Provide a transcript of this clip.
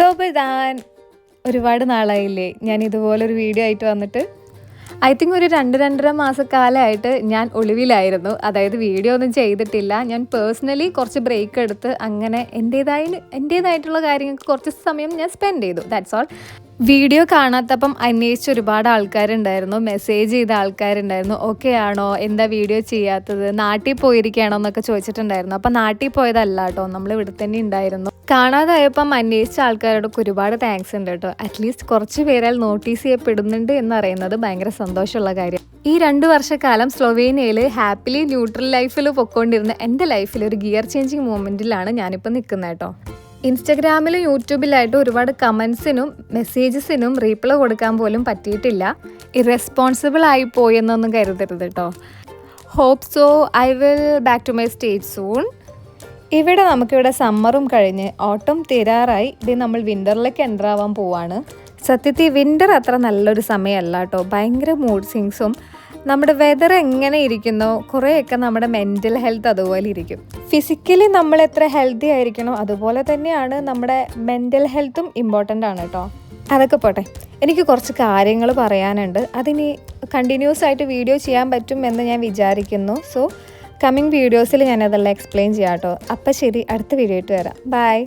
തോപ്പതാൻ ഒരുപാട് നാളായില്ലേ ഞാൻ ഇതുപോലൊരു വീഡിയോ ആയിട്ട് വന്നിട്ട്. ഐ തിങ്ക് ഒരു 2-2.5 മാസക്കാലമായിട്ട് ഞാൻ ഒളിവിലായിരുന്നു. അതായത് വീഡിയോ ഒന്നും ചെയ്തിട്ടില്ല. ഞാൻ പേഴ്സണലി കുറച്ച് ബ്രേക്ക് എടുത്ത് അങ്ങനെ എൻ്റേതായിട്ടുള്ള കാര്യങ്ങൾക്ക് കുറച്ച് സമയം ഞാൻ സ്പെൻഡ് ചെയ്തു. That's all. വീഡിയോ കാണാത്തപ്പം അന്വേഷിച്ച് ഒരുപാട് ആൾക്കാരുണ്ടായിരുന്നു, മെസ്സേജ് ചെയ്ത ആൾക്കാരുണ്ടായിരുന്നു. ഓക്കെ ആണോ, എന്താ വീഡിയോ ചെയ്യാത്തത്, നാട്ടിൽ പോയിരിക്കുകയാണോ എന്നൊക്കെ ചോദിച്ചിട്ടുണ്ടായിരുന്നു. അപ്പം നാട്ടിൽ പോയതല്ല കേട്ടോ, നമ്മൾ ഇവിടെ തന്നെ ഉണ്ടായിരുന്നു. കാണാതായപ്പം അന്വേഷിച്ച ആൾക്കാരോടൊക്കെ ഒരുപാട് താങ്ക്സ് ഉണ്ട് കേട്ടോ. അറ്റ്ലീസ്റ്റ് കുറച്ച് പേരാൽ നോട്ടീസ് ചെയ്യപ്പെടുന്നുണ്ട് എന്നറിയുന്നത് ഭയങ്കര സന്തോഷമുള്ള കാര്യം. ഈ 2 വർഷക്കാലം സ്ലൊവേനിയയിൽ ഹാപ്പിലി ന്യൂട്രൽ ലൈഫിൽ പൊയ്ക്കൊണ്ടിരുന്ന എൻ്റെ ലൈഫിൽ ഒരു ഗിയർ ചേഞ്ചിങ് മൂമെൻറ്റിലാണ് ഞാനിപ്പോൾ നിൽക്കുന്നത് കേട്ടോ. ഇൻസ്റ്റഗ്രാമിലും യൂട്യൂബിലായിട്ട് ഒരുപാട് കമൻസിനും മെസ്സേജസിനും റീപ്ലൈ കൊടുക്കാൻ പോലും പറ്റിയിട്ടില്ല. ഇറെസ്പോൺസിബിൾ ആയി പോയെന്നൊന്നും കരുതരുത് കേട്ടോ. Hope so I will back to my stage soon. ഇവിടെ നമുക്കിവിടെ സമ്മറും കഴിഞ്ഞ് ഓട്ടം തീരാറായി. ഇത് നമ്മൾ വിൻ്ററിലേക്ക് എൻ്റർ ആവാൻ പോവാണ്. സത്യത്തിൽ വിൻ്റർ അത്ര നല്ലൊരു സമയമല്ല കേട്ടോ. ഭയങ്കര മൂഡ് സ്വിങ്സും നമ്മുടെ വെതർ എങ്ങനെ ഇരിക്കുന്നോ കുറേയൊക്കെ നമ്മുടെ മെൻ്റൽ ഹെൽത്ത് അതുപോലെ ഇരിക്കും. ഫിസിക്കലി നമ്മൾ എത്ര ഹെൽത്തി ആയിരിക്കണോ അതുപോലെ തന്നെയാണ് നമ്മുടെ മെൻ്റൽ ഹെൽത്തും ഇമ്പോർട്ടൻ്റ് ആണ് കേട്ടോ. അതൊക്കെ പോട്ടെ, എനിക്ക് കുറച്ച് കാര്യങ്ങൾ പറയാനുണ്ട്. അതിനി കണ്ടിന്യൂസ് ആയിട്ട് വീഡിയോ ചെയ്യാൻ പറ്റും എന്ന് ഞാൻ വിചാരിക്കുന്നു. സോ കമ്മിങ് വീഡിയോസിൽ ഞാനതെല്ലാം എക്സ്പ്ലെയിൻ ചെയ്യാം കേട്ടോ. അപ്പം ശരി, അടുത്ത വീഡിയോ ആയിട്ട് വരാം. ബൈ.